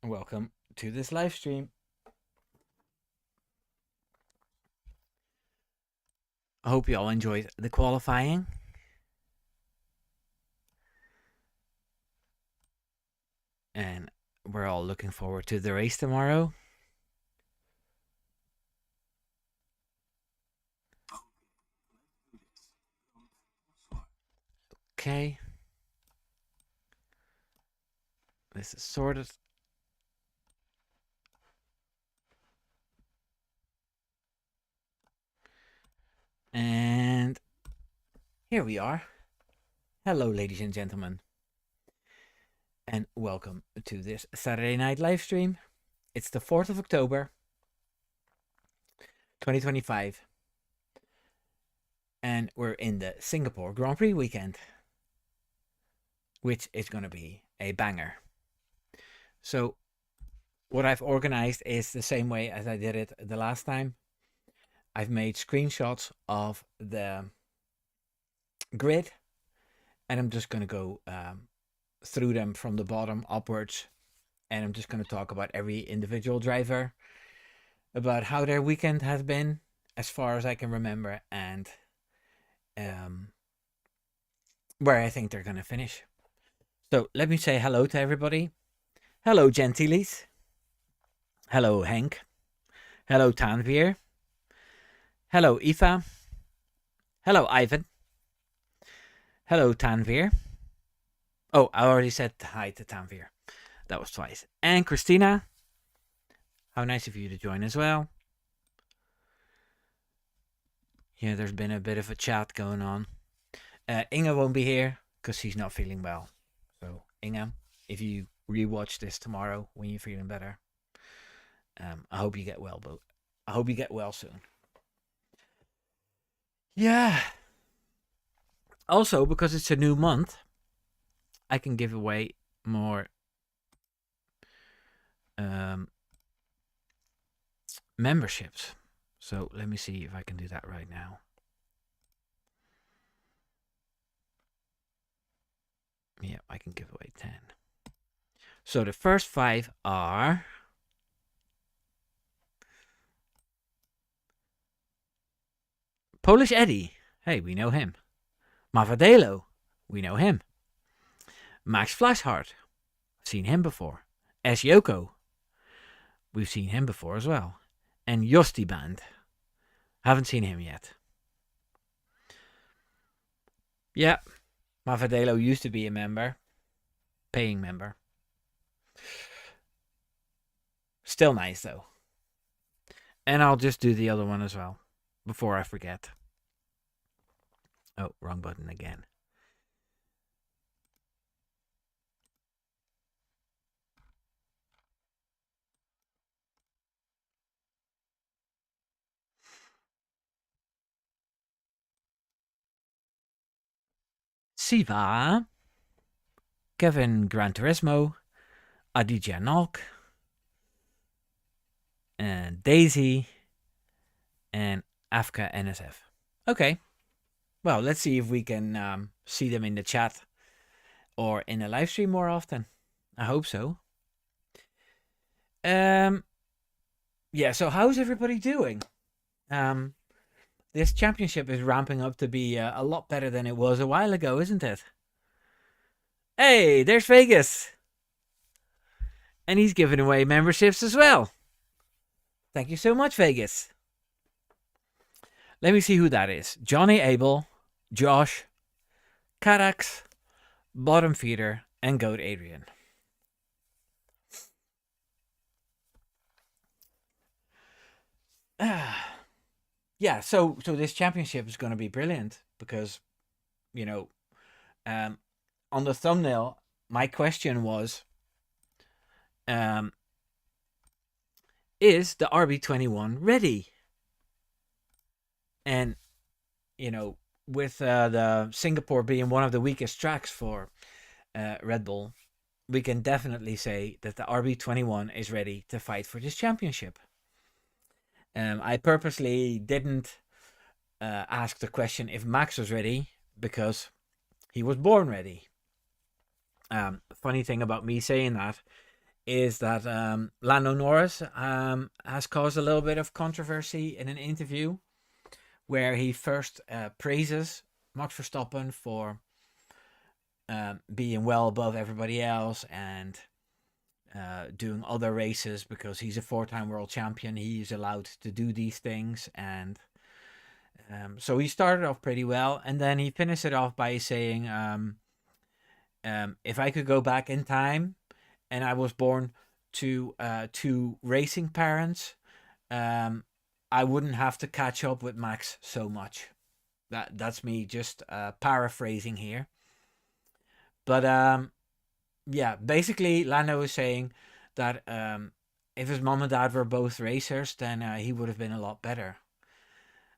Welcome to this live stream. I hope you all enjoyed the qualifying. And we're all looking forward to the race tomorrow. Okay. This is sorted. And here we are. Hello, ladies and gentlemen. And welcome to this Saturday night live stream. It's the 4th of October, 2025. And we're in the Singapore Grand Prix weekend, which is going to be a banger. So, what I've organized is the same way as I did it the last time. I've made screenshots of the grid, and I'm just going to go through them from the bottom upwards, and I'm just going to talk about every individual driver, about how their weekend has been as far as I can remember, and where I think they're going to finish. So let me say hello to everybody. Hello, Gentiles. Hello, Henk. Hello, Tanveer. Hello, Aoife. Hello, Ivan. Hello, Tanveer. Oh, I already said hi to Tanveer. That was twice. And Christina. How nice of you to join as well. Yeah, there's been a bit of a chat going on. Inge won't be here because she's not feeling well. So, Inge, if you rewatch this tomorrow when you're feeling better, I hope you get well, but I hope you get well soon. Yeah. Also, because it's a new month, I can give away more memberships. So let me see if I can do that right now. Yeah, I can give away 10. So the first 5 are Polish Eddie. Hey, we know him. Mavadelo. We know him. Max Flashheart. Seen him before. S. Yoko. We've seen him before as well. And Yosti Band. Haven't seen him yet. Yeah, Mavadelo used to be a member. Paying member. Still nice though. And I'll just do the other one as well before I forget. Oh, wrong button again. Siva, Kevin Gran Turismo, Aditya Nalk, and Daisy, and Afka NSF. Okay. Well, let's see if we can see them in the chat or in a live stream more often. I hope so. Yeah, so how's everybody doing? This championship is ramping up to be a lot better than it was a while ago, isn't it? Hey, there's Vegas. And he's giving away memberships as well. Thank you so much, Vegas. Let me see who that is. Johnny Abel, Josh, Karax, Bottom Feeder, and Goat Adrian. Yeah, so this championship is going to be brilliant because, you know, on the thumbnail, my question was, is the RB21 ready? And, you know, with the Singapore being one of the weakest tracks for Red Bull, we can definitely say that the RB21 is ready to fight for this championship. I purposely didn't ask the question if Max was ready because he was born ready. Funny thing about me saying that is that Lando Norris has caused a little bit of controversy in an interview where he first praises Max Verstappen for being well above everybody else and doing other races because he's a 4-time world champion. He's allowed to do these things, and so he started off pretty well, and then he finished it off by saying, "If I could go back in time, and I was born to racing parents, I wouldn't have to catch up with Max so much." That's me just paraphrasing here, but yeah, basically Lando was saying that if his mom and dad were both racers, then he would have been a lot better.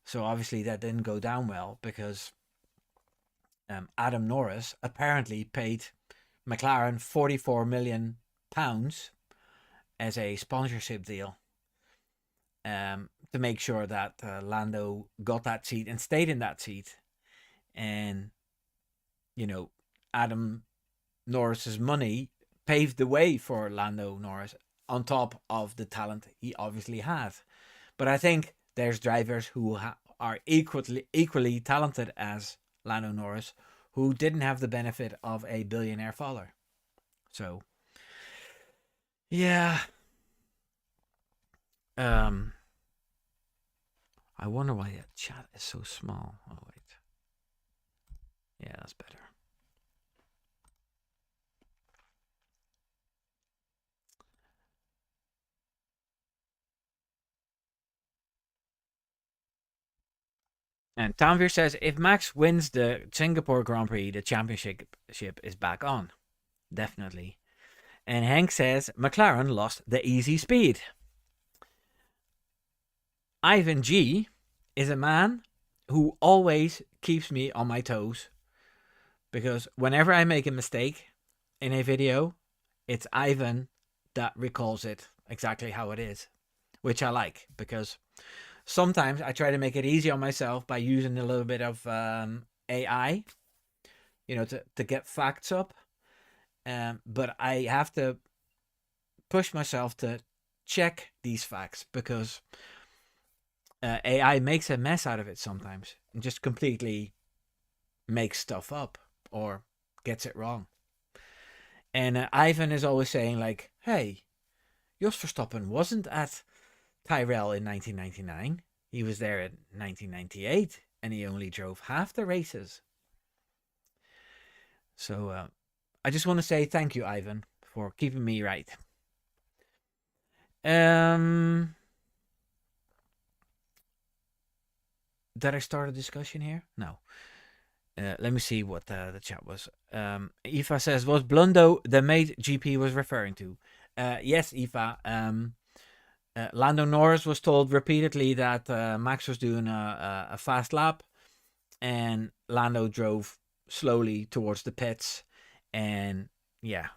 So obviously that didn't go down well because Adam Norris apparently paid McLaren £44 million as a sponsorship deal to make sure that Lando got that seat and stayed in that seat. And, Adam Norris's money paved the way for Lando Norris on top of the talent he obviously had. But I think there's drivers who are equally talented as Lando Norris who didn't have the benefit of a billionaire father. So, yeah. I wonder why that chat is so small. Oh, wait. Yeah, that's better. And Tanvir says, if Max wins the Singapore Grand Prix, the championship is back on. Definitely. And Hank says, McLaren lost the easy speed. Ivan G is a man who always keeps me on my toes. Because whenever I make a mistake in a video, it's Ivan that recalls it exactly how it is. Which I like, because sometimes I try to make it easy on myself by using a little bit of AI, to get facts up. But I have to push myself to check these facts because AI makes a mess out of it sometimes and just completely makes stuff up or gets it wrong. And Ivan is always saying like, hey, Jos Verstappen wasn't at Tyrrell in 1999. He was there in 1998 and he only drove half the races. So I just want to say thank you, Ivan, for keeping me right. Did I start a discussion here? No. Let me see what the chat was. Eva says, was Blundo the mate GP was referring to? Yes, Eva. Lando Norris was told repeatedly that Max was doing a fast lap, and Lando drove slowly towards the pits, and yeah,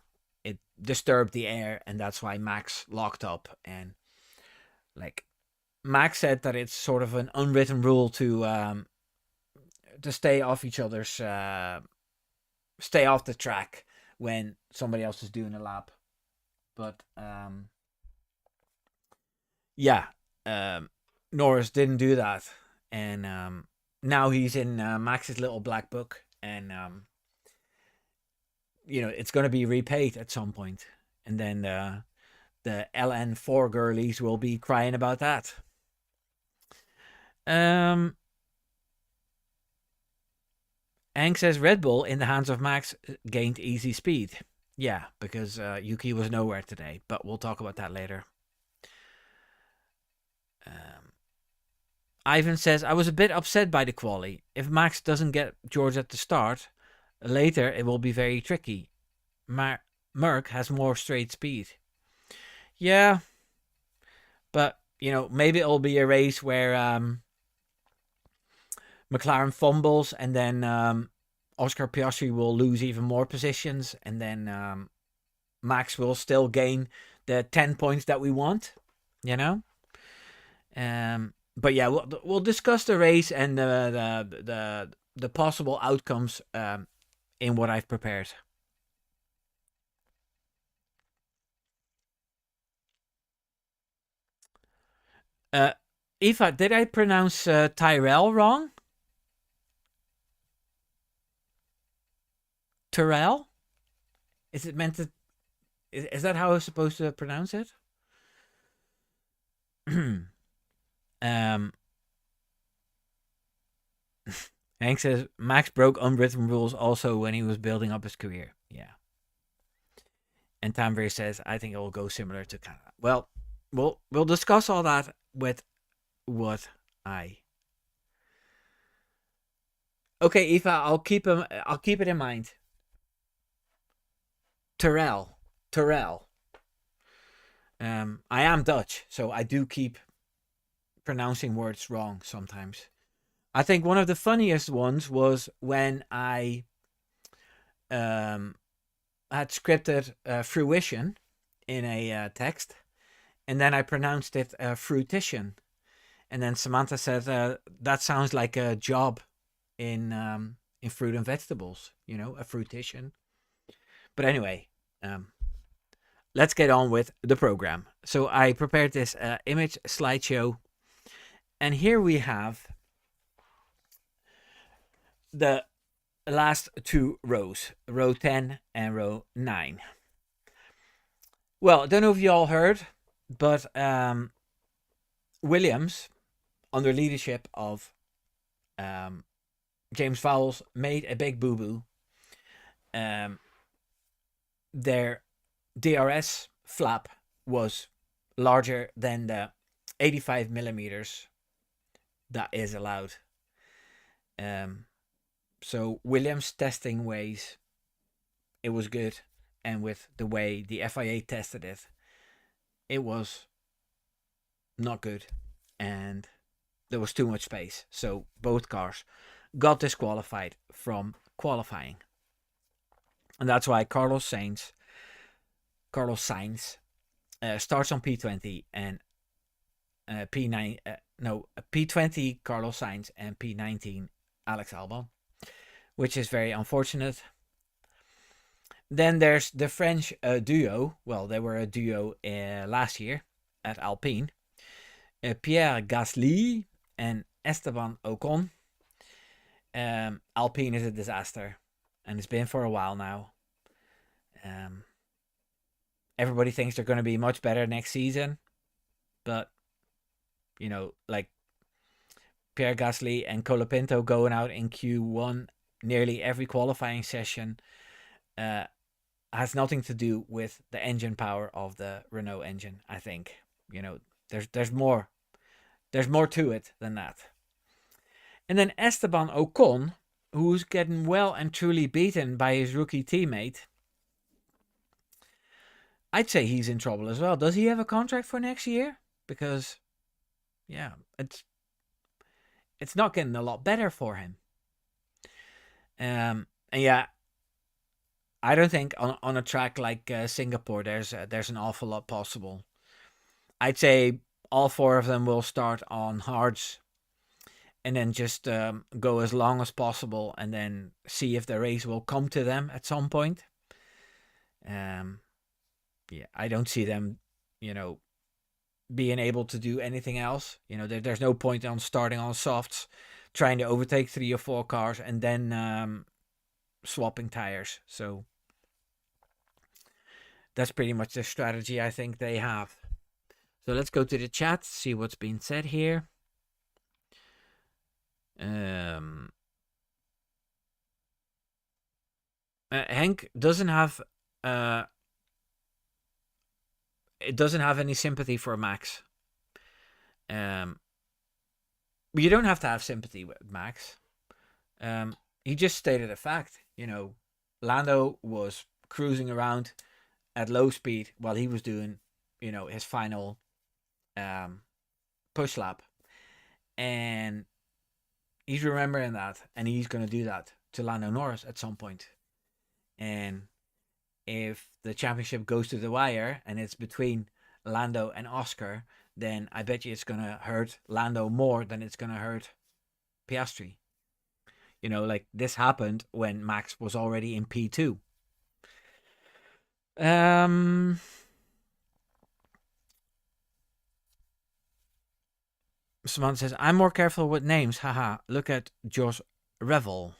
it disturbed the air, and that's why Max locked up. And like Max said that it's sort of an unwritten rule to stay off each other's, stay off the track when somebody else is doing a lap. But yeah, Norris didn't do that, and now he's in Max's little black book, and it's going to be repaid at some point, and then the LN4 girlies will be crying about that. Ang says Red Bull in the hands of Max gained easy speed. Yeah, because Yuki was nowhere today, but we'll talk about that later. Ivan says, I was a bit upset by the quali. If Max doesn't get George at the start, later it will be very tricky. Merck has more straight speed. Yeah, but, maybe it'll be a race where McLaren fumbles and then Oscar Piastri will lose even more positions, and then Max will still gain the 10 points that we want, But yeah, we'll discuss the race and the possible outcomes in what I've prepared. Uh, Eva, did I pronounce Tyrell wrong? Tyrell? Is it meant to? Is that how I was supposed to pronounce it? um, Hank says Max broke unwritten rules also when he was building up his career. Yeah. And Tanver says, I think it will go similar to Canada. Well, we'll discuss all that with what I. Okay, Eva, I'll keep it in mind. Terrell. Terrell. I am Dutch, so I do keep pronouncing words wrong sometimes. I think one of the funniest ones was when I had scripted fruition in a text, and then I pronounced it fruition, and then Samantha said that sounds like a job in fruit and vegetables, a fruition. But anyway, let's get on with the program. So I prepared this image slideshow, and here we have the last two rows, row 10 and row 9. Well, I don't know if you all heard, but Williams, under leadership of James Vowles, made a big boo-boo. Their DRS flap was larger than the 85 millimeters that is allowed. So Williams testing ways, it was good, and with the way the FIA tested it, it was not good, and there was too much space. So both cars got disqualified from qualifying, and that's why Carlos Sainz starts on P20 and P9 P20 Carlos Sainz and P19 Alex Albon, which is very unfortunate. Then there's the French duo. Well, they were a duo last year at Alpine. Pierre Gasly and Esteban Ocon. Alpine is a disaster, and it's been for a while now. Everybody thinks they're going to be much better next season, but like Pierre Gasly and Colapinto going out in Q1 nearly every qualifying session has nothing to do with the engine power of the Renault engine. I think there's more to it than that. And then Esteban Ocon, who's getting well and truly beaten by his rookie teammate, I'd say he's in trouble as well. Does he have a contract for next year? Because yeah, it's not getting a lot better for him. And yeah, I don't think on a track like Singapore there's an awful lot possible. I'd say all four of them will start on hards, and then just go as long as possible, and then see if the race will come to them at some point. Yeah, I don't see them, being able to do anything else. There's no point on starting on softs, trying to overtake 3 or 4 cars, and then swapping tires. So that's pretty much the strategy I think they have. So let's go to the chat, see what's being said here. Hank doesn't have it doesn't have any sympathy for Max. But you don't have to have sympathy with Max. He just stated a fact. Lando was cruising around at low speed while he was doing, his final push lap, and he's remembering that, and he's going to do that to Lando Norris at some point. And if the championship goes to the wire and it's between Lando and Oscar, then I bet you it's going to hurt Lando more than it's going to hurt Piastri. Like this happened when Max was already in P2. Yeah, Someone says, I'm more careful with names. Haha. Look at Josh Revel.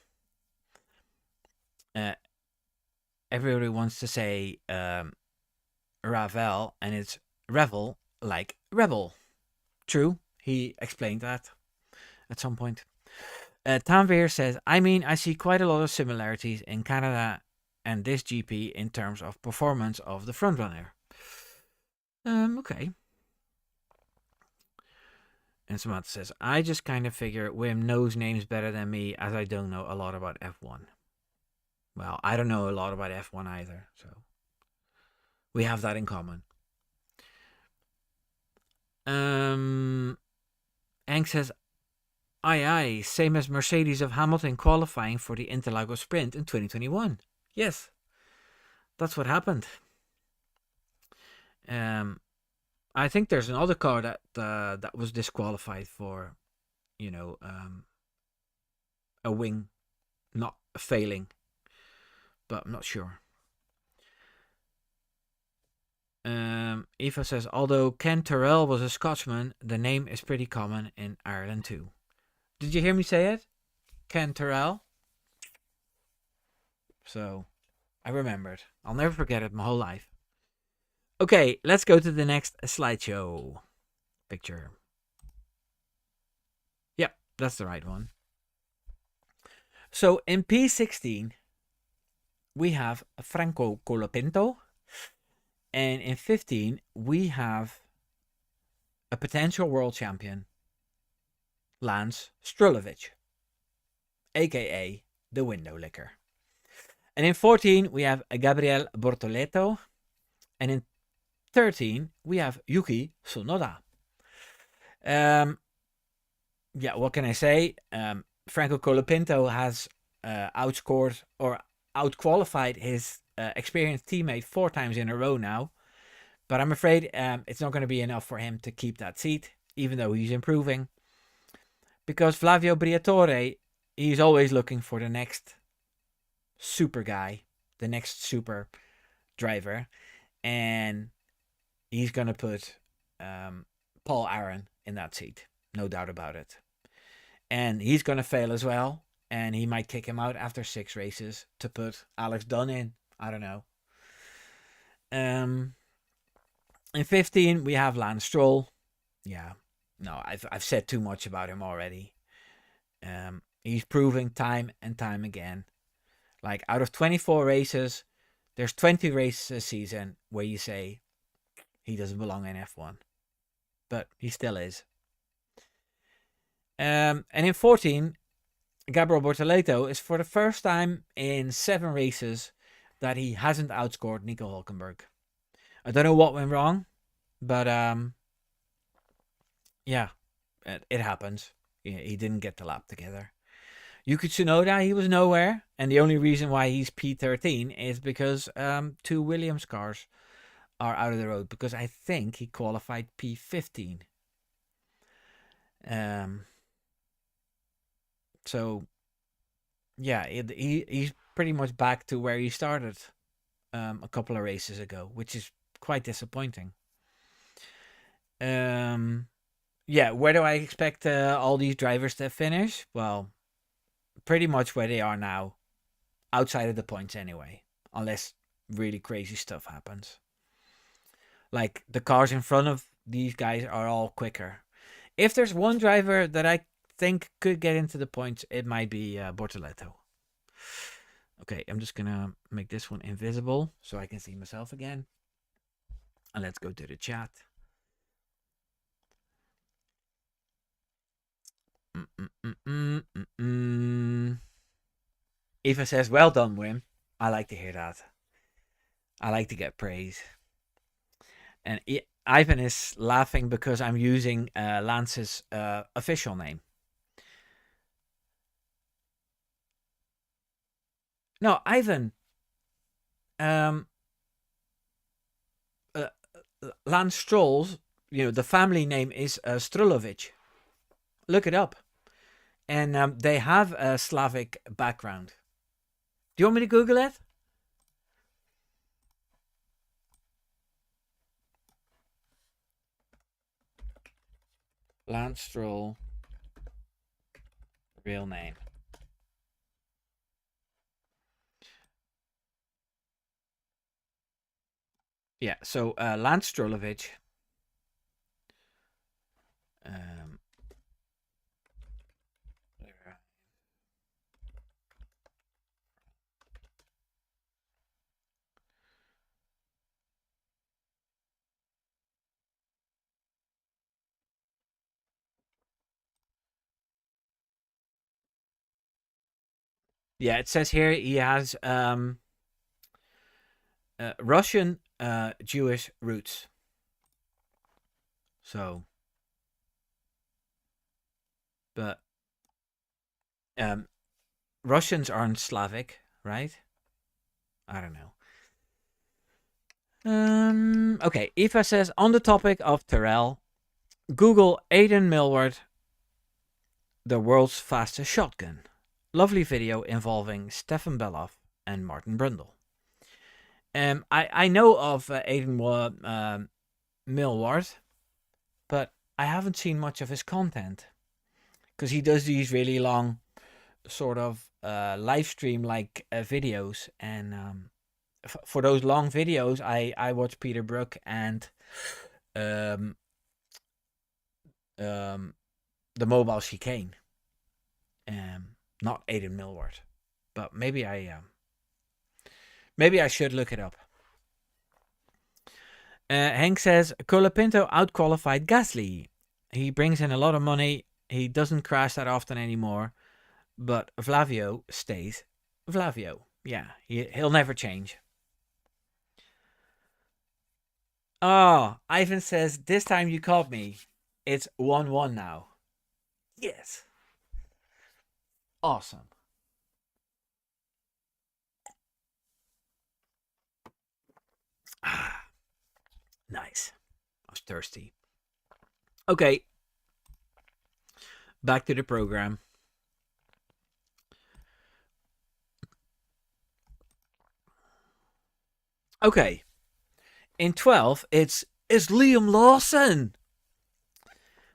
Everybody wants to say Ravel, and it's Revel like Rebel. True. He explained that at some point. Tanveer says, I mean, I see quite a lot of similarities in Canada and this GP in terms of performance of the frontrunner. Okay. And Samantha says, I just kind of figure Wim knows names better than me as I don't know a lot about F1. Well, I don't know a lot about F1 either, so we have that in common. Ang says, aye, same as Mercedes of Hamilton qualifying for the Interlagos Sprint in 2021. Yes, that's what happened. I think there's another car that was disqualified for, a wing not failing, but I'm not sure. Eva says, although Ken Terrell was a Scotsman, the name is pretty common in Ireland too. Did you hear me say it? Ken Terrell? So, I remembered. I'll never forget it my whole life. Okay, let's go to the next slideshow picture. Yep, that's the right one. So, in P16, we have Franco Colapinto. And in 15, we have a potential world champion, Lance Strulovic, aka the window licker. And in 14, we have Gabriel Bortoleto. And in 13, we have Yuki Tsunoda. What can I say? Franco Colapinto has outscored or outqualified his experienced teammate 4 times in a row now. But I'm afraid it's not going to be enough for him to keep that seat, even though he's improving. Because Flavio Briatore, he's always looking for the next super guy, the next super driver. And he's going to put Paul Aron in that seat. No doubt about it. And he's going to fail as well. And he might kick him out after 6 races to put Alex Dunn in. I don't know. In 15, we have Lance Stroll. Yeah. No, I've said too much about him already. He's proving time and time again. Like, out of 24 races, there's 20 races a season where you say he doesn't belong in F1. But he still is. And in 14, Gabriel Bortoleto is for the first time in 7 races that he hasn't outscored Nico Hülkenberg. I don't know what went wrong, but it happens. He didn't get the lap together. Yuki Tsunoda, he was nowhere, and the only reason why he's P13 is because 2 Williams cars are out of the road, because I think he qualified P15. So, yeah, he's pretty much back to where he started a couple of races ago, which is quite disappointing. Where do I expect all these drivers to finish? Well, pretty much where they are now, outside of the points anyway, unless really crazy stuff happens. Like, the cars in front of these guys are all quicker. If there's one driver that I think could get into the points, it might be Bortoleto. Okay, I'm just gonna make this one invisible so I can see myself again. And let's go to the chat. Eva says, well done, Wim. I like to hear that. I like to get praise. And Ivan is laughing because I'm using Lance's official name. No, Ivan. Lance Stroll's, the family name is Strulovic. Look it up. And they have a Slavic background. Do you want me to Google it? Lance Stroll, real name. Yeah, so Lance Strollovich. Um, yeah, it says here he has Russian Jewish roots. So, but Russians aren't Slavic, right? I don't know. Okay, Eva says on the topic of Terrell, Google Aiden Millward, the world's fastest shotgun. Lovely video involving Stefan Beloff and Martin Brundle. I know of Aiden Millward, but I haven't seen much of his content because he does these really long, sort of live stream like videos, and for those long videos, I watch Peter Brook and um, um, the Mobile Chicane. Not Aiden Millward, but maybe I should look it up. Hank says Colapinto outqualified Gasly. He brings in a lot of money. He doesn't crash that often anymore, but Flavio stays Flavio. Yeah, he'll never change. Oh, Ivan says, this time you caught me. It's 1-1 now. Yes. Awesome. Ah, nice. I was thirsty. Okay. Back to the program. Okay. In 12, it's Liam Lawson.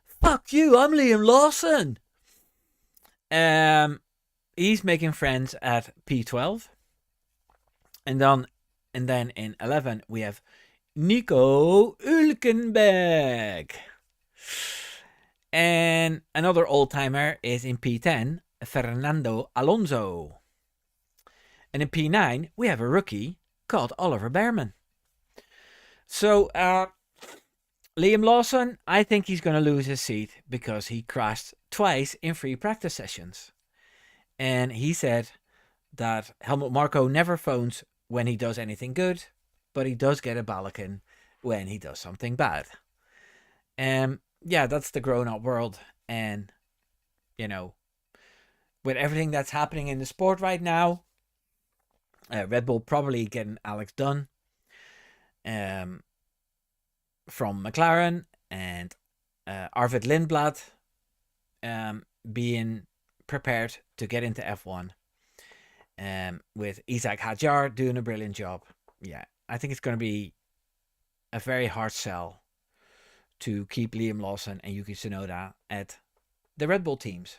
Fuck you, I'm Liam Lawson. He's making friends at P12. And then in 11 we have Nico Hülkenberg. And another old-timer is in P10, Fernando Alonso. And in P9 we have a rookie called Oliver Behrman. So Liam Lawson, I think he's going to lose his seat because he crashed twice in free practice sessions. And he said that Helmut Marko never phones when he does anything good, but he does get a Balakin when he does something bad. Yeah, that's the grown-up world. And, you know, with everything that's happening in the sport right now, Red Bull probably getting Alex Dunn from McLaren, and Arvid Lindblad being prepared to get into F1, with Isaac Hadjar doing a brilliant job. Yeah, I think it's going to be a very hard sell to keep Liam Lawson and Yuki Tsunoda at the Red Bull teams,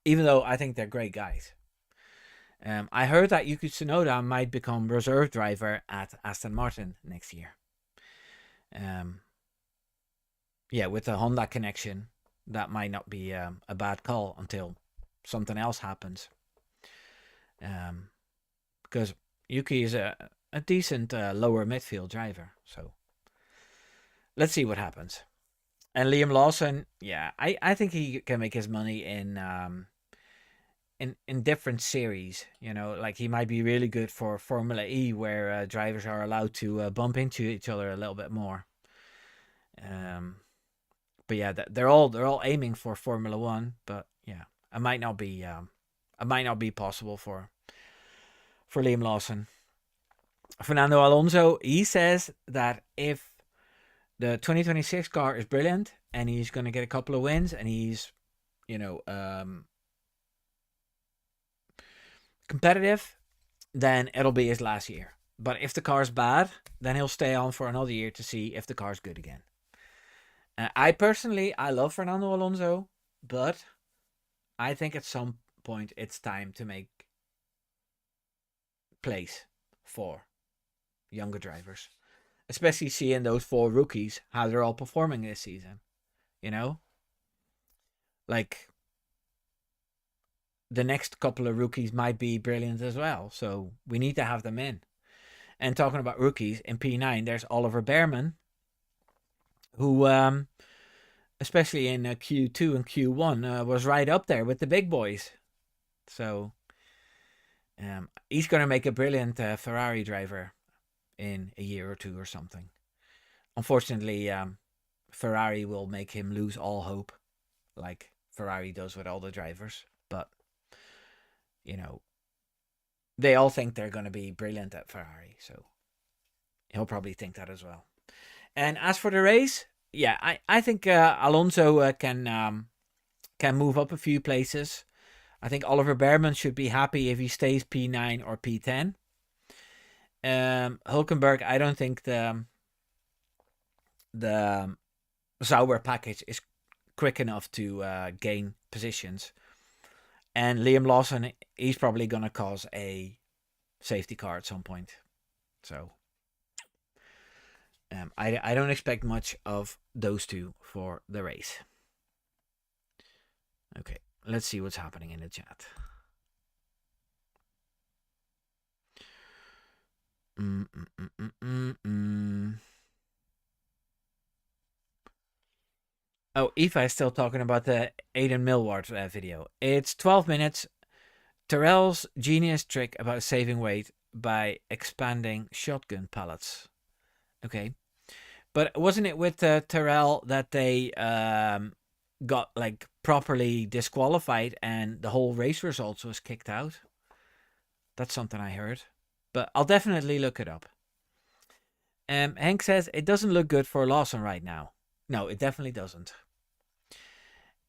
even though I think they're great guys. I heard that Yuki Tsunoda might become reserve driver at Aston Martin next year. Yeah, with the Honda connection, that might not be a bad call until something else happens. Because Yuki is a decent lower midfield driver, so let's see what happens. And Liam Lawson, yeah, I think he can make his money in different series. You know, like he might be really good for Formula E, where drivers are allowed to bump into each other a little bit more. But yeah, they're all aiming for Formula One. But yeah, it might not be possible for Liam Lawson. Fernando Alonso, he says that if the 2026 car is brilliant and he's going to get a couple of wins and he's, competitive, then it'll be his last year. But if the car's bad, then he'll stay on for another year to see if the car's good again. I personally, I love Fernando Alonso, but I think at some point it's time to make place for younger drivers, especially seeing those four rookies how they're all performing this season. You know, like the next couple of rookies might be brilliant as well, so we need to have them in. And talking about rookies in P9, there's Oliver Behrman, who, especially in Q2 and Q1, was right up there with the big boys. So he's going to make a brilliant Ferrari driver in a year or two or something. Unfortunately, Ferrari will make him lose all hope, like Ferrari does with all the drivers. But, you know, they all think they're going to be brilliant at Ferrari. So he'll probably think that as well. And as for the race, yeah, I think Alonso can move up a few places. I think Oliver Behrman should be happy if he stays P9 or P10. Hulkenberg, I don't think the Sauber package is quick enough to gain positions. And Liam Lawson, he's probably going to cause a safety car at some point. So I don't expect much of those two for the race. Okay, let's see what's happening in the chat. Oh, Eva is still talking about the Aiden Millward video. It's 12 minutes. Terrell's genius trick about saving weight by expanding shotgun pellets. Okay. But wasn't it with Terrell that they got like properly disqualified and the whole race results was kicked out? That's something I heard. But I'll definitely look it up. Hank says it doesn't look good for Lawson right now. No, it definitely doesn't.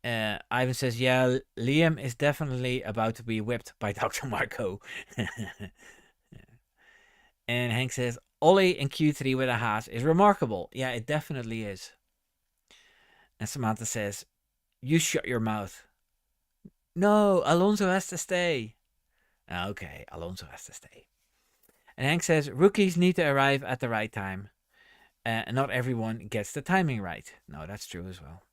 Ivan says, yeah, Liam is definitely about to be whipped by Dr. Marco. And Hank says, Ollie in Q3 with a Haas is remarkable. Yeah, it definitely is. And Samantha says, you shut your mouth. No, Alonso has to stay. Okay, Alonso has to stay. And Hank says, rookies need to arrive at the right time. And not everyone gets the timing right. No, that's true as well.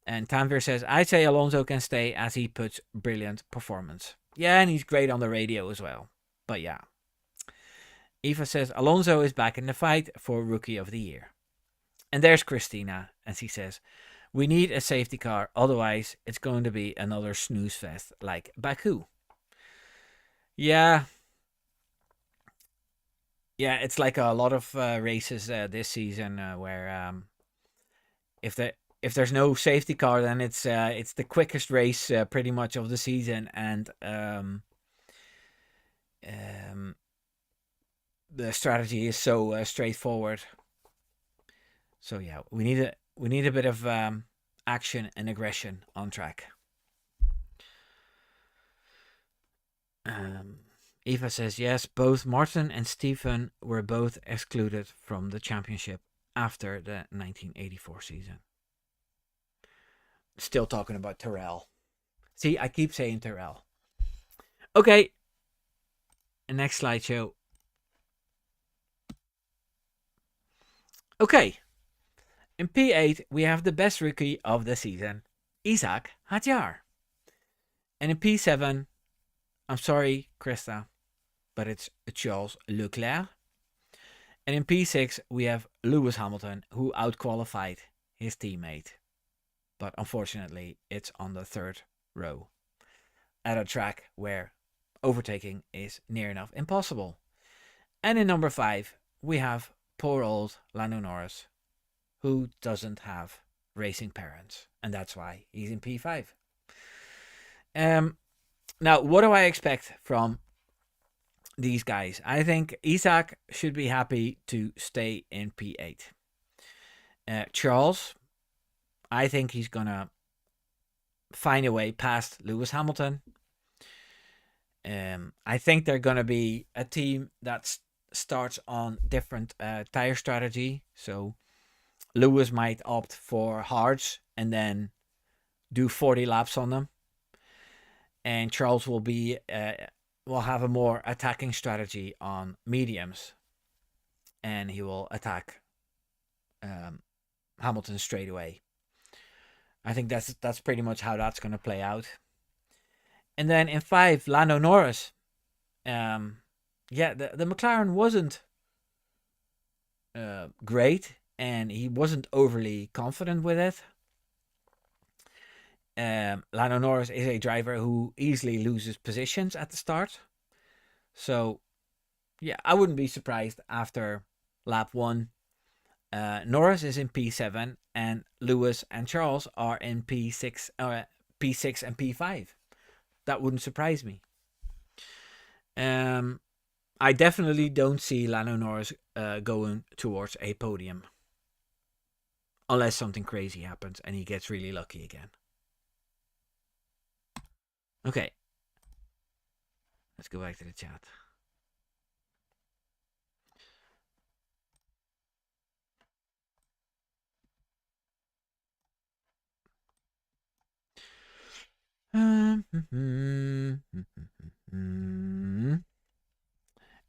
And Tanvir says, I'd say Alonso can stay as he puts brilliant performance. Yeah, and he's great on the radio as well. But yeah. Eva says, Alonso is back in the fight for Rookie of the Year. And there's Christina, and she says, we need a safety car, otherwise it's going to be another snooze fest like Baku. Yeah. Yeah, it's like a lot of races this season where if there's no safety car, then it's the quickest race pretty much of the season, and the strategy is so straightforward. So yeah, we need a bit of action and aggression on track. Eva says yes, both Martin and Stephen were both excluded from the championship after the 1984 season. Still talking about Terrell. See, I keep saying Terrell. Okay. Next slideshow. Okay. In P8, we have the best rookie of the season, Isaac Hadjar. And in P7, I'm sorry, Krista, but it's Charles Leclerc. And in P6, we have Lewis Hamilton, who outqualified his teammate. But unfortunately, it's on the third row at a track where overtaking is near enough impossible. And in number 5, we have poor old Lando Norris, who doesn't have racing parents. And that's why he's in P5. Now, what do I expect from these guys? I think Isaac should be happy to stay in P8. Charles, I think he's going to find a way past Lewis Hamilton. I think they're going to be a team that starts on different tire strategy. So Lewis might opt for hards and then do 40 laps on them, and Charles will have a more attacking strategy on mediums, and he will attack um, Hamilton straight away. I think that's pretty much how that's going to play out. And then in 5, Lando Norris. The McLaren wasn't great, and he wasn't overly confident with it. Lando Norris is a driver who easily loses positions at the start. So, yeah, I wouldn't be surprised after lap 1. Norris is in P7, and Lewis and Charles are in P6 and P5. That wouldn't surprise me. I definitely don't see Lando Norris going towards a podium. Unless something crazy happens and he gets really lucky again. Okay. Let's go back to the chat.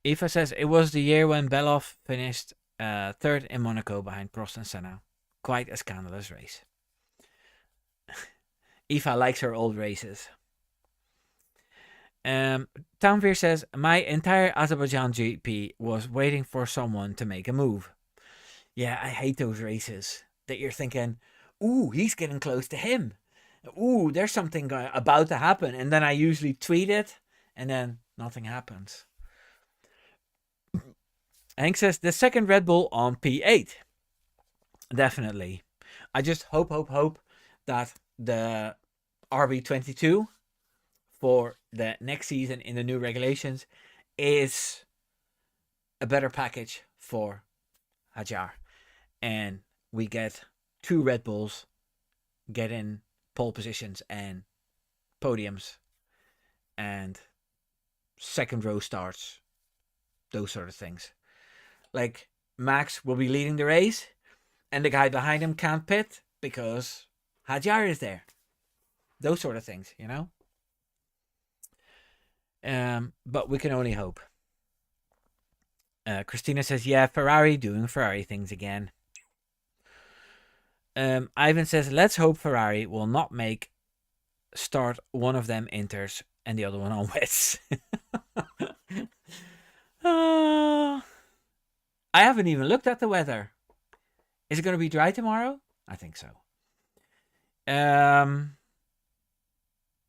Eva says it was the year when Beloff finished third in Monaco behind Prost and Senna. Quite a scandalous race. Eva likes her old races. Townveer says, my entire Azerbaijan GP was waiting for someone to make a move. Yeah, I hate those races that you're thinking, ooh, he's getting close to him. Ooh, there's something about to happen. And then I usually tweet it, and then nothing happens. Hank says, the second Red Bull on P8. Definitely. I just hope that the RB22 for the next season in the new regulations is a better package for Hajar. And we get 2 Red Bulls, get in pole positions and podiums, and second row starts, those sort of things. Like, Max will be leading the race, and the guy behind him can't pit because Hajar is there. Those sort of things, you know? But we can only hope. Christina says, yeah, Ferrari doing Ferrari things again. Ivan says, let's hope Ferrari will not make start one of them inters and the other one on wets. I haven't even looked at the weather. Is it going to be dry tomorrow? I think so.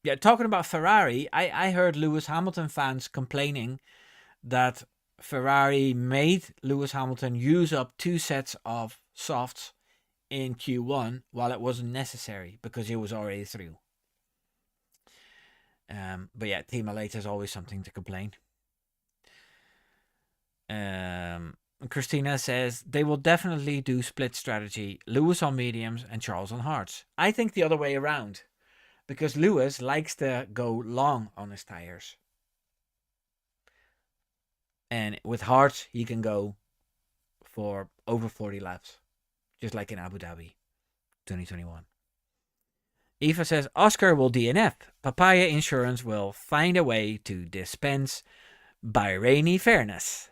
Yeah, talking about Ferrari, I heard Lewis Hamilton fans complaining that Ferrari made Lewis Hamilton use up 2 sets of softs in Q1 while it wasn't necessary because he was already through. But yeah, Team Elite has always something to complain. Christina says they will definitely do split strategy. Lewis on mediums and Charles on hards. I think the other way around, because Lewis likes to go long on his tires. And with hards, he can go for over 40 laps, just like in Abu Dhabi 2021. Eva says Oscar will DNF. Papaya Insurance will find a way to dispense Bahraini fairness.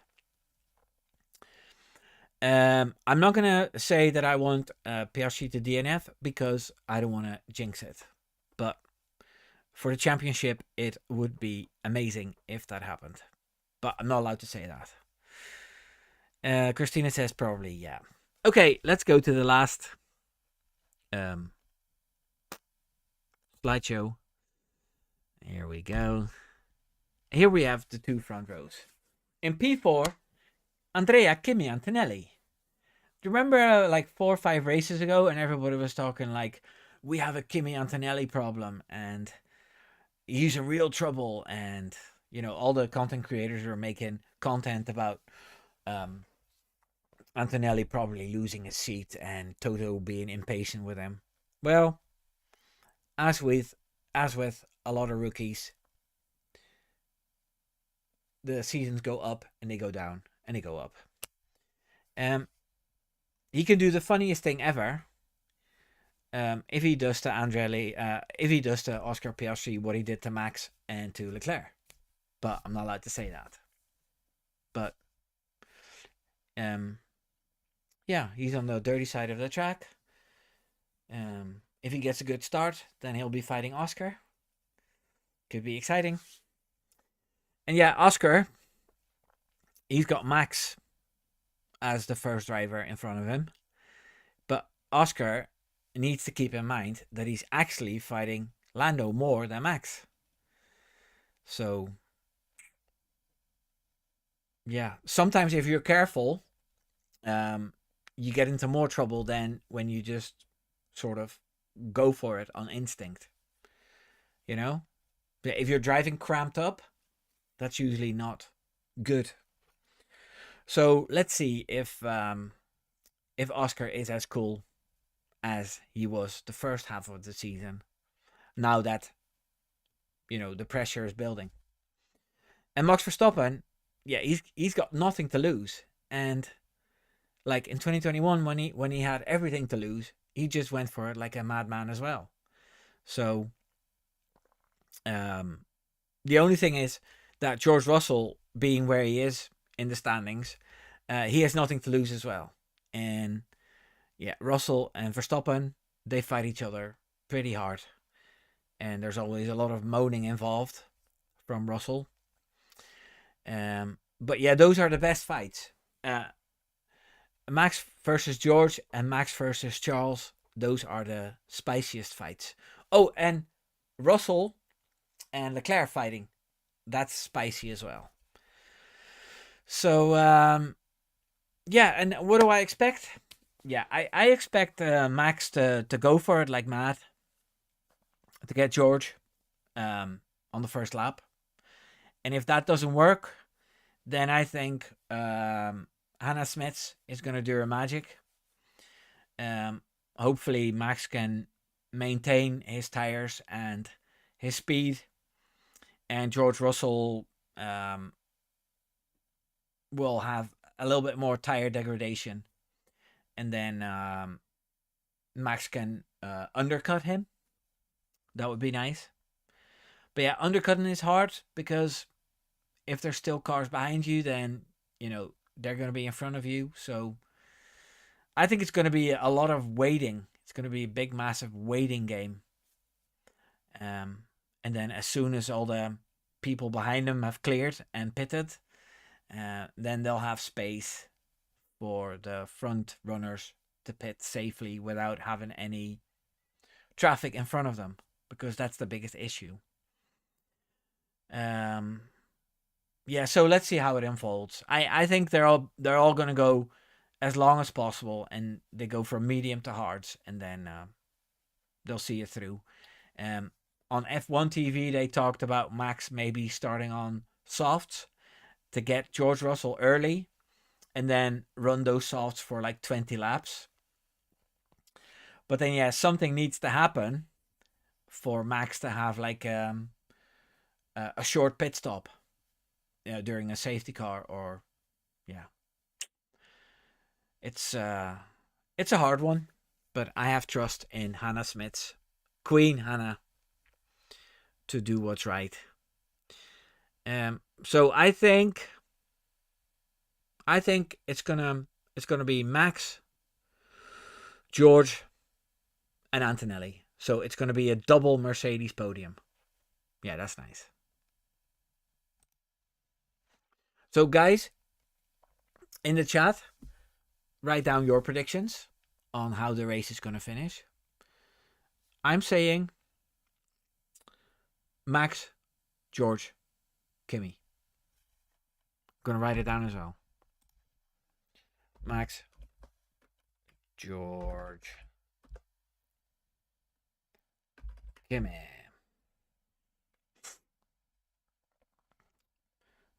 I'm not going to say that I want Piastri to DNF because I don't want to jinx it. But for the championship, it would be amazing if that happened. But I'm not allowed to say that. Christina says probably, yeah. Okay, let's go to the last slideshow. Here we go. Here we have the 2 front rows. In P4, Andrea, Kimi, Antonelli. Do you remember like 4 or 5 races ago and everybody was talking like, we have a Kimi Antonelli problem and he's in real trouble, and you know, all the content creators were making content about Antonelli probably losing his seat and Toto being impatient with him. Well, as with a lot of rookies, the seasons go up and they go down and they go up. he can do the funniest thing ever. If he does to if he does to Oscar Piastri what he did to Max and to Leclerc, but I'm not allowed to say that. But um, yeah, he's on the dirty side of the track. If he gets a good start, then he'll be fighting Oscar. Could be exciting. And yeah, Oscar, he's got Max as the first driver in front of him. But Oscar needs to keep in mind that he's actually fighting Lando more than Max. So, yeah, sometimes if you're careful, you get into more trouble than when you just sort of go for it on instinct. You know? If you're driving cramped up, that's usually not good. So let's see if Oscar is as cool as he was the first half of the season. Now that the pressure is building, and Max Verstappen, yeah, he's got nothing to lose, and like in 2021 when he had everything to lose, he just went for it like a madman as well. So, the only thing is that George Russell, being where he is in the standings, he has nothing to lose as well. And yeah, Russell and Verstappen, they fight each other pretty hard. And there's always a lot of moaning involved from Russell. But yeah, those are the best fights. Max versus George and Max versus Charles, those are the spiciest fights. Oh, and Russell and Leclerc fighting, that's spicy as well. So, yeah, and what do I expect? Yeah, I expect Max to go for it like mad, to get George on the first lap. And if that doesn't work, then I think Hannah Smits is going to do her magic. Hopefully, Max can maintain his tires and his speed, and George Russell will have a little bit more tire degradation, and then Max can undercut him. That would be nice. But yeah, undercutting is hard because if there's still cars behind you, then they're going to be in front of you. So I think it's going to be a lot of waiting. It's going to be a big, massive waiting game. And then as soon as all the people behind them have cleared and pitted, then they'll have space for the front runners to pit safely without having any traffic in front of them, because that's the biggest issue. Yeah, so let's see how it unfolds. I think they're all going to go as long as possible, and they go from medium to hards, and then they'll see it through. On F1 TV, they talked about Max maybe starting on softs to get George Russell early, and then run those softs for like 20 laps. But then, yeah, something needs to happen for Max to have like a short pit stop during a safety car, or yeah. It's a hard one, but I have trust in Hannah Smits, Queen Hannah, to do what's right. So I think it's gonna be Max, George, and Antonelli. So it's gonna be a double Mercedes podium. Yeah, that's nice. So guys, in the chat, write down your predictions on how the race is gonna finish. I'm saying Max, George, Kimi. Gonna write it down as well. Max, George, Kimi. I'm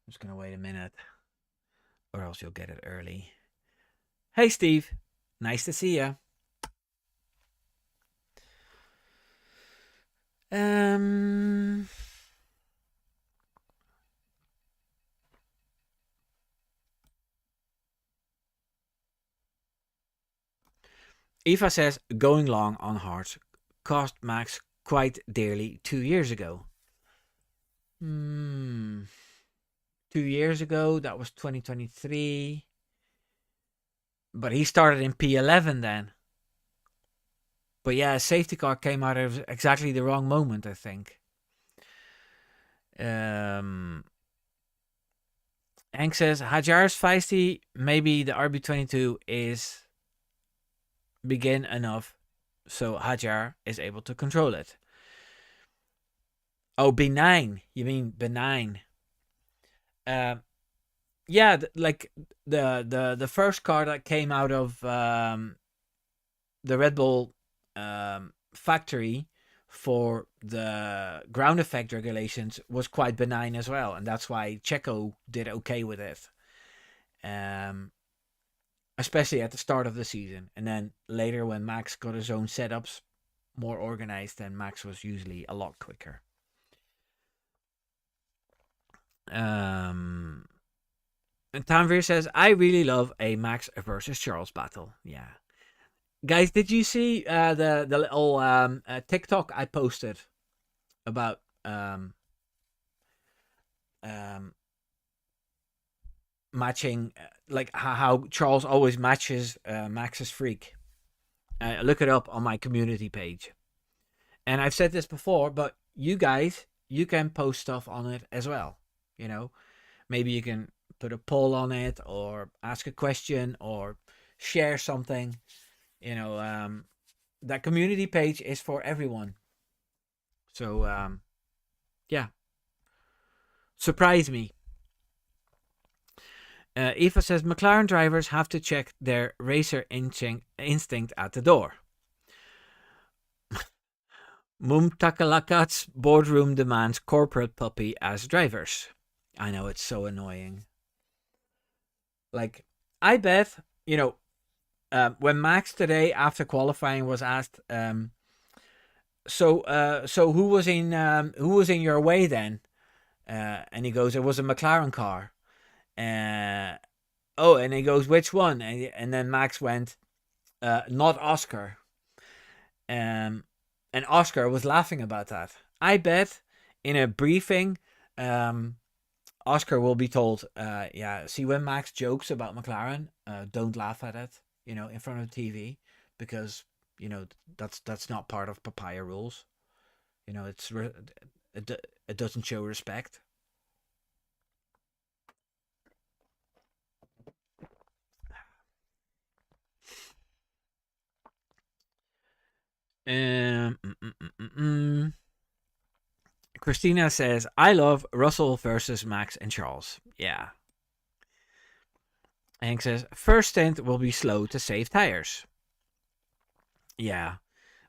just gonna wait a minute, or else you'll get it early. Hey Steve, nice to see you. Eva says going long on hards cost Max quite dearly 2 years ago. Hmm. 2 years ago, that was 2023. But he started in P11 then. But yeah, a safety car came out of exactly the wrong moment, I think. Hank says Hajar's feisty. Maybe the RB22 is begin enough so Hajar is able to control it. Oh, benign. You mean benign? Yeah, like the first car that came out of the Red Bull factory for the ground effect regulations was quite benign as well, and that's why Checo did okay with it. Especially at the start of the season, and then later when Max got his own setups more organized, then Max was usually a lot quicker. And Tanvir says, I really love a Max versus Charles battle. Yeah. Guys, did you see the little TikTok I posted about matching, like how Charles always matches Max's freak? Look it up on my community page. And I've said this before, but you guys, you can post stuff on it as well. You know, maybe you can put a poll on it or ask a question or share something. You know, that community page is for everyone. So, yeah, surprise me. Eva says McLaren drivers have to check their racer instinct at the door. Mumtakalakat's boardroom demands corporate puppy as drivers. I know, it's so annoying. Like, I bet, when Max today after qualifying was asked, so who was in your way then? And he goes, it was a McLaren car. And he goes, which one? And then Max went, not Oscar. And Oscar was laughing about that. I bet in a briefing, Oscar will be told, yeah, see, when Max jokes about McLaren, don't laugh at it, in front of the TV, because, that's not part of papaya rules. It doesn't show respect. Christina says, I love Russell versus Max and Charles. Yeah. Hank says, first stint will be slow to save tires. Yeah.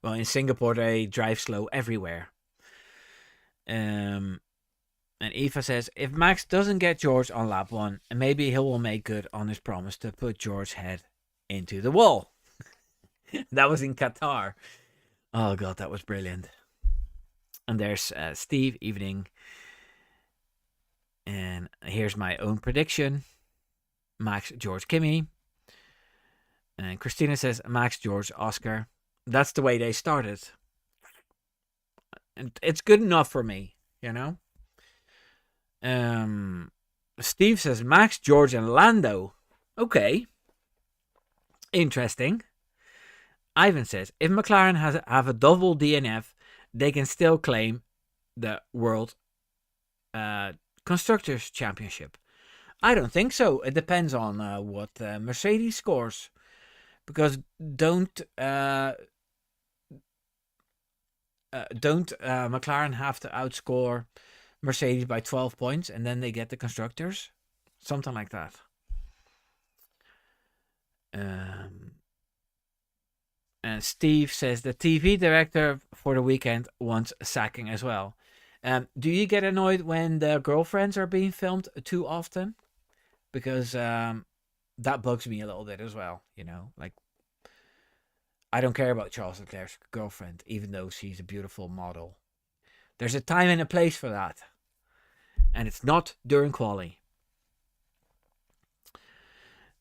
Well, in Singapore, they drive slow everywhere. And Eva says, if Max doesn't get George on lap 1, maybe he will make good on his promise to put George's head into the wall. That was in Qatar. Oh, God, that was brilliant. And there's Steve, evening. And here's my own prediction. Max, George, Kimi. And Christina says, Max, George, Oscar. That's the way they started. And it's good enough for me, Steve says, Max, George, and Lando. Okay. Interesting. Ivan says, if McLaren have a double DNF, they can still claim the World Constructors' Championship. I don't think so. It depends on what Mercedes scores. Because don't McLaren have to outscore Mercedes by 12 points and then they get the constructors? Something like that. And Steve says the TV director for the weekend wants sacking as well. Do you get annoyed when the girlfriends are being filmed too often? Because that bugs me a little bit as well, like, I don't care about Charles Leclerc's girlfriend, even though she's a beautiful model. There's a time and a place for that. And it's not during quali.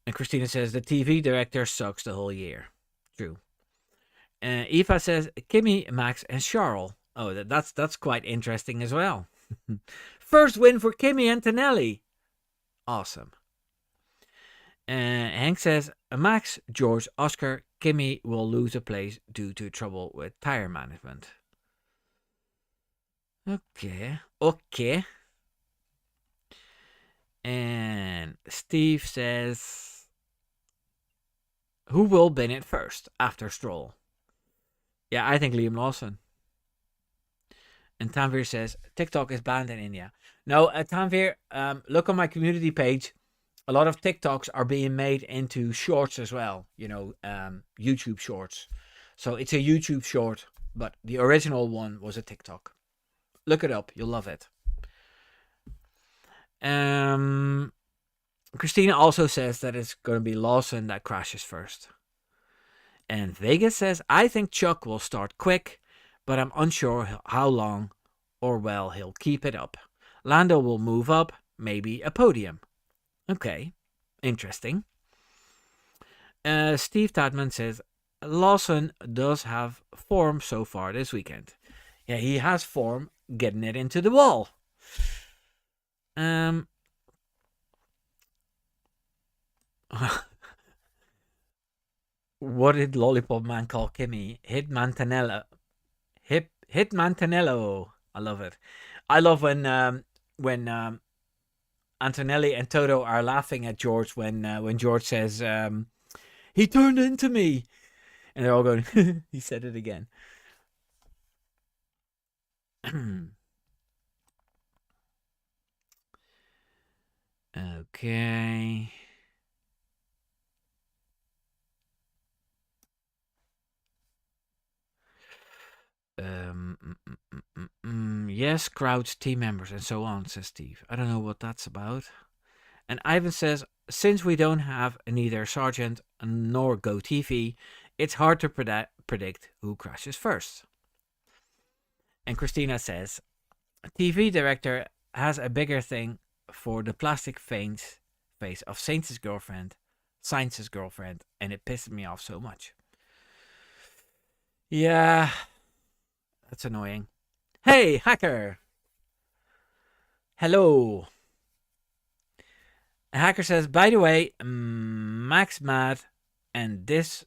And Christina says the TV director sucks the whole year. True. Eva says Kimi, Max, and Charles. Oh, that's quite interesting as well. First win for Kimi Antonelli. Awesome. Hank says Max, George, Oscar, Kimi will lose a place due to trouble with tire management. Okay. And Steve says, who will bin it first after Stroll? Yeah, I think Liam Lawson. And Tanvir says, TikTok is banned in India. No, Tanvir, look on my community page. A lot of TikToks are being made into shorts as well. YouTube shorts. So it's a YouTube short, but the original one was a TikTok. Look it up. You'll love it. Christina also says that it's going to be Lawson that crashes first. And Vegas says, I think Chuck will start quick, but I'm unsure how long or well he'll keep it up. Lando will move up, maybe a podium. Okay, interesting. Steve Tadman says, Lawson does have form so far this weekend. Yeah, he has form getting it into the wall. What did Lollipop Man call Kimi? Hit Mantanello. Hit Mantanello. I love it. I love when Antonelli and Toto are laughing at George when George says he turned into me, and they're all going. He said it again. Okay. Yes, crowds, team members, and so on, says Steve. I don't know what that's about. And Ivan says, since we don't have neither Sergeant nor Go TV, it's hard to predict who crashes first. And Christina says, TV director has a bigger thing for the plastic face of Sainz's girlfriend, and it pisses me off so much. Yeah, that's annoying. Hey, hacker! Hello. A hacker says, by the way, Max mad, and this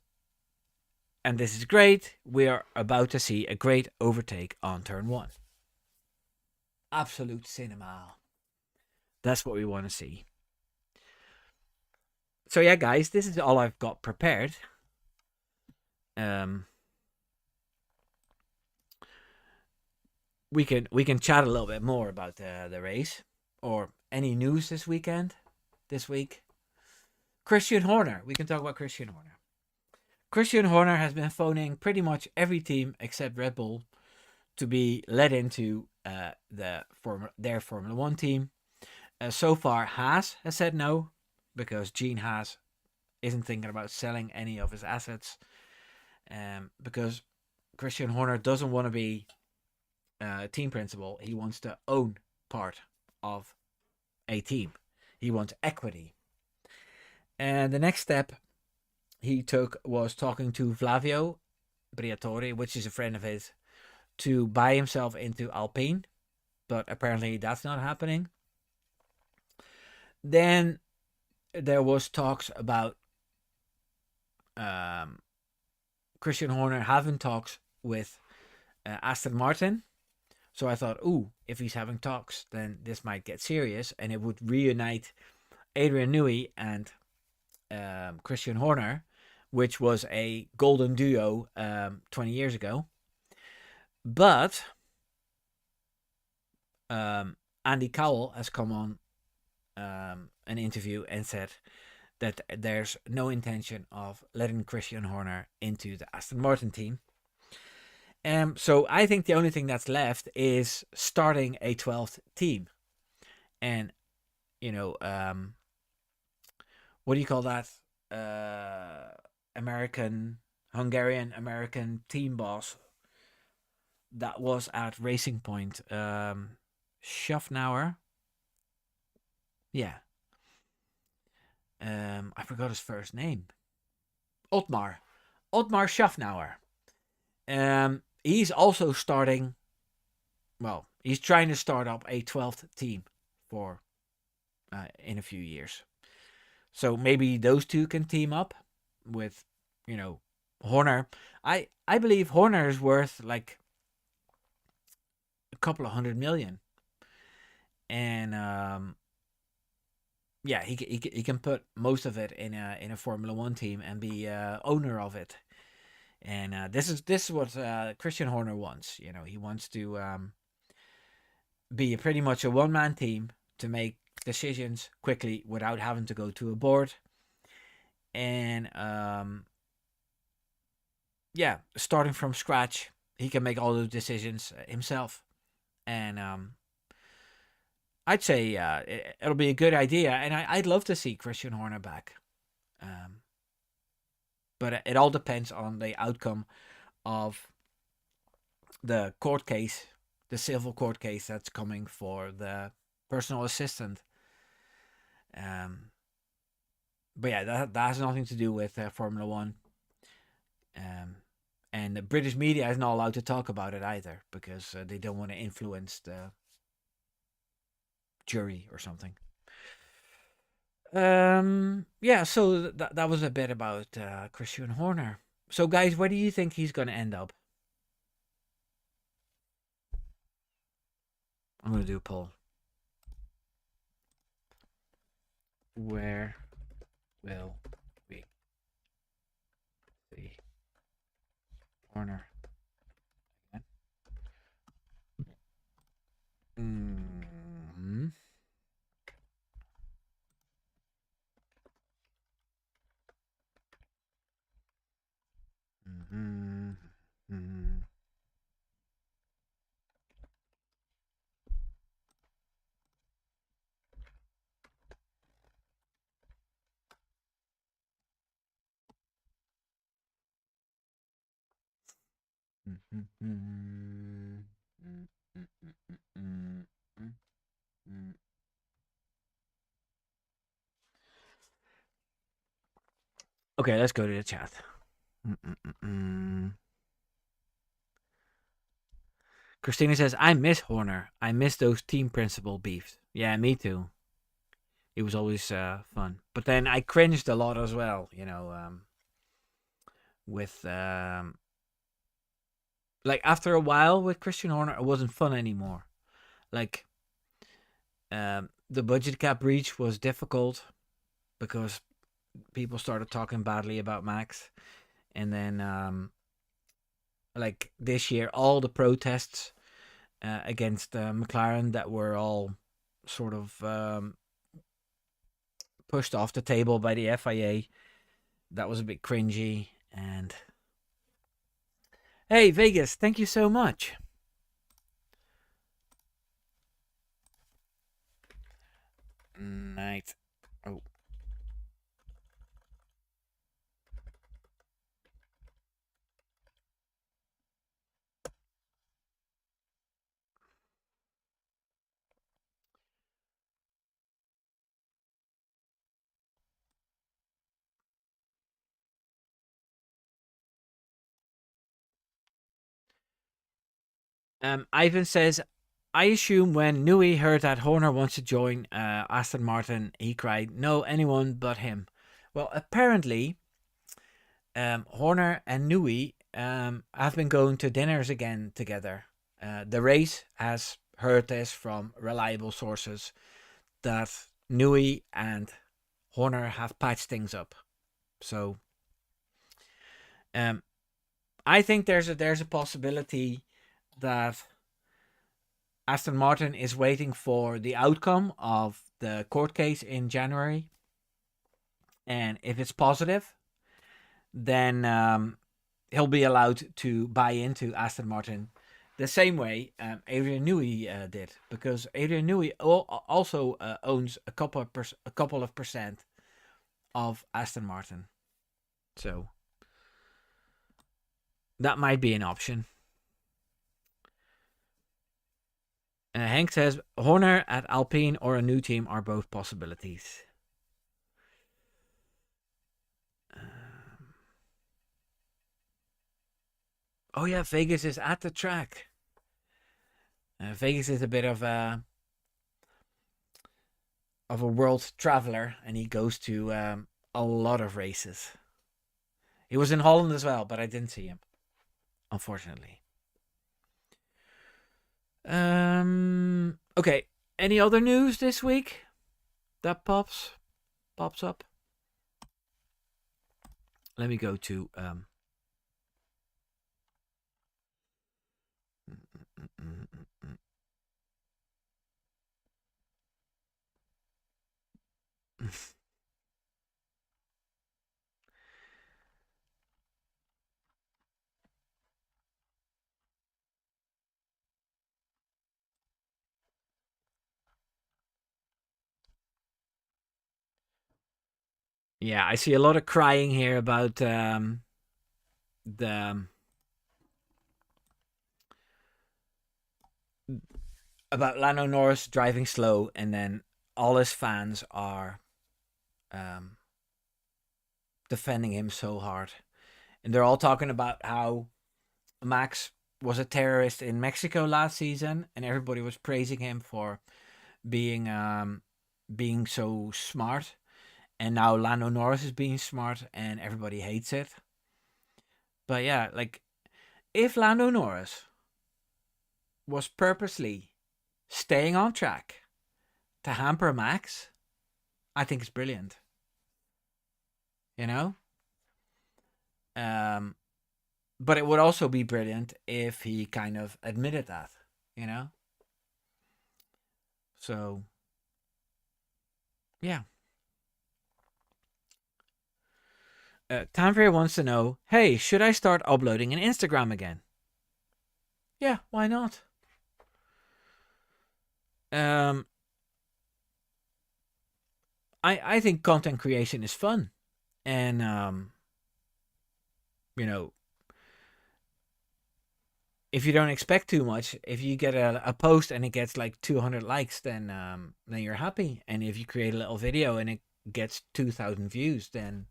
is great. We are about to see a great overtake on turn 1. Absolute cinema. That's what we want to see. So yeah, guys, this is all I've got prepared. We can chat a little bit more about the race or any news this week. Christian Horner. We can talk about Christian Horner. Christian Horner has been phoning pretty much every team except Red Bull to be let into their Formula 1 team. So far, Haas has said no because Gene Haas isn't thinking about selling any of his assets because Christian Horner doesn't want to be team principal. He wants to own part of a team. He wants equity. And the next step he took was talking to Flavio Briatore, which is a friend of his, to buy himself into Alpine. But apparently that's not happening. Then there was talks about Christian Horner having talks with Aston Martin. So I thought, if he's having talks, then this might get serious, and it would reunite Adrian Newey and Christian Horner, which was a golden duo 20 years ago. But Andy Cowell has come on an interview and said that there's no intention of letting Christian Horner into the Aston Martin team. So I think the only thing that's left is starting a 12th team. And, what do you call that? Hungarian American team boss that was at Racing Point. Schaffnauer. Yeah. I forgot his first name. Otmar Schaffnauer. He's also starting. Well, he's trying to start up a 12th team for in a few years. So maybe those two can team up with, you know, Horner. I believe Horner is worth like a couple of 100 million, and yeah, he can put most of it in a Formula One team and be owner of it. And this is what Christian Horner wants. You know, he wants to be pretty much a one man team to make decisions quickly without having to go to a board. And yeah, starting from scratch, he can make all those decisions himself. And I'd say it'll be a good idea, and I'd love to see Christian Horner back. Um, but it all depends on the outcome of the court case, the civil court case that's coming for the personal assistant. Um, but yeah, that has nothing to do with Formula One. And the British media is not allowed to talk about it either because they don't want to influence the jury or something. Yeah, so that was a bit about Christian Horner. So, guys, where do you think he's going to end up? I'm going to do a poll. Where will we see Horner again? Mm-hmm. Mm-hmm. Mm-hmm. Okay, let's go to the chat. Christina says, I miss Horner. I miss those team principal beefs. Yeah, me too. It was always fun. But then I cringed a lot as well, you know, with like after a while with Christian Horner, it wasn't fun anymore. Like the budget cap breach was difficult because people started talking badly about Max, and then like this year, all the protests against McLaren that were all sort of pushed off the table by the FIA. That was a bit cringy. And hey, Vegas, thank you so much. Night. Oh. Ivan says, I assume when Nui heard that Horner wants to join Aston Martin, he cried, no, anyone but him. Well, apparently, Horner and Nui have been going to dinners again together. The race has heard this from reliable sources that Nui and Horner have patched things up. So, I think there's a possibility that Aston Martin is waiting for the outcome of the court case in January, and if it's positive, then he'll be allowed to buy into Aston Martin the same way Adrian Newey did, because Adrian Newey also owns a couple of percent of Aston Martin, so that might be an option. Hank says Horner at Alpine or a new team are both possibilities. Oh yeah, Vegas is at the track. Vegas is a bit of a world traveler, and he goes to a lot of races. He was in Holland as well, but I didn't see him, unfortunately. Okay. Any other news this week that pops up? Let me go to yeah, I see a lot of crying here about the about Lando Norris driving slow, and then all his fans are um, defending him so hard, and they're all talking about how Max was a terrorist in Mexico last season, and everybody was praising him for being being so smart, and now Lando Norris is being smart, and everybody hates it. But yeah, like if Lando Norris was purposely staying on track to hamper Max, I think it's brilliant. You know? Um, but it would also be brilliant if he kind of admitted that, you know? So, yeah. Tanvir wants to know, hey, should I start uploading an Instagram again? Yeah, why not? Um, I think content creation is fun, and you know, if you don't expect too much, if you get a post and it gets like 200 likes, then you're happy. And if you create a little video and it gets 2,000 views, then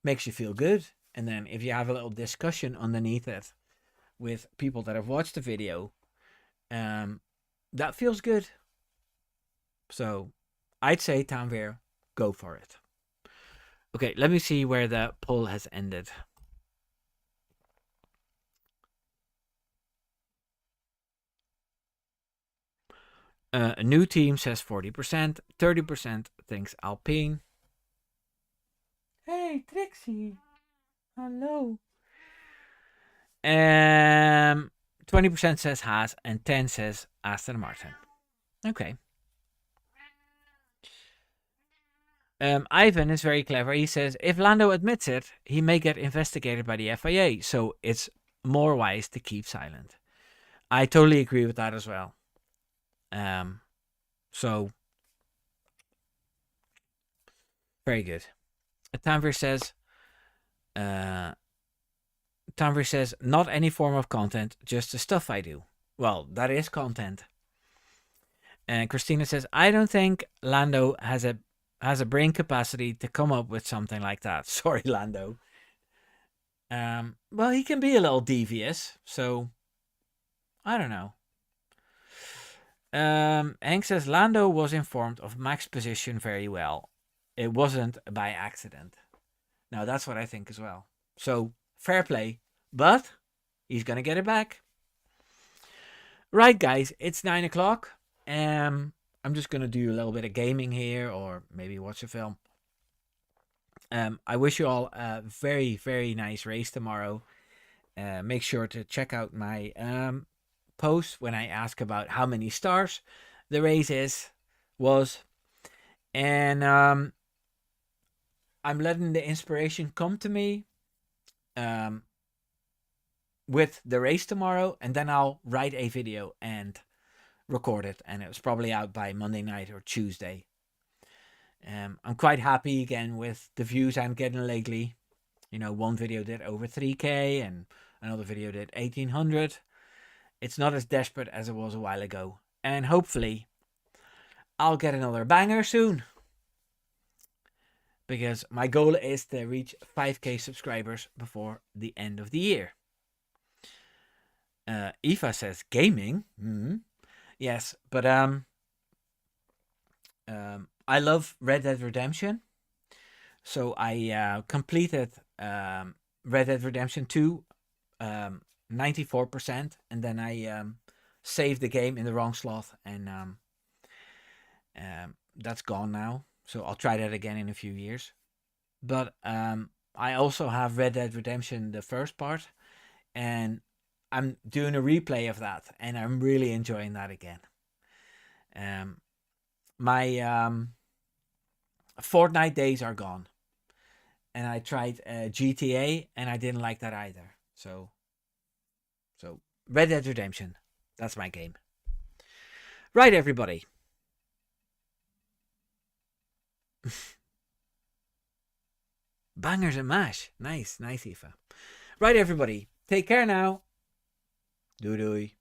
makes you feel good. And then if you have a little discussion underneath it with people that have watched the video, that feels good. So I'd say Tanvir, go for it. Okay, let me see where the poll has ended. A new team says 40%, 30% thinks Alpine. Hey, Trixie. Hello. 20% says Haas and 10 says Aston Martin. Okay. Ivan is very clever. He says if Lando admits it, he may get investigated by the FIA, so it's more wise to keep silent. I totally agree with that as well. So very good. Tanvir says, not any form of content, just the stuff I do. Well, that is content. And Christina says, I don't think Lando has a brain capacity to come up with something like that. Sorry, Lando. Well, he can be a little devious, so I don't know. Hank says Lando was informed of Max's position very well. It wasn't by accident. Now that's what I think as well. So fair play, but he's gonna get it back. Right, guys, it's 9 o'clock. I'm just gonna do a little bit of gaming here, or maybe watch a film. I wish you all a very, very nice race tomorrow. Make sure to check out my post when I ask about how many stars the race was. And I'm letting the inspiration come to me with the race tomorrow, and then I'll write a video and record it, and it was probably out by Monday night or Tuesday. I'm quite happy again with the views I'm getting lately. You know, one video did over 3K and another video did 1,800. It's not as desperate as it was a while ago. And hopefully I'll get another banger soon. Because my goal is to reach 5K subscribers before the end of the year. Eva says gaming. Yes, but I love Red Dead Redemption. So I completed Red Dead Redemption 2 94%, and then I saved the game in the wrong slot, and that's gone now. So I'll try that again in a few years. But I also have Red Dead Redemption, the first part, and I'm doing a replay of that, and I'm really enjoying that again. My Fortnite days are gone, and I tried GTA, and I didn't like that either. So Red Dead Redemption, that's my game. Right, everybody. Bangers and mash. Nice, Eva. Right, everybody. Take care now. Doei doei.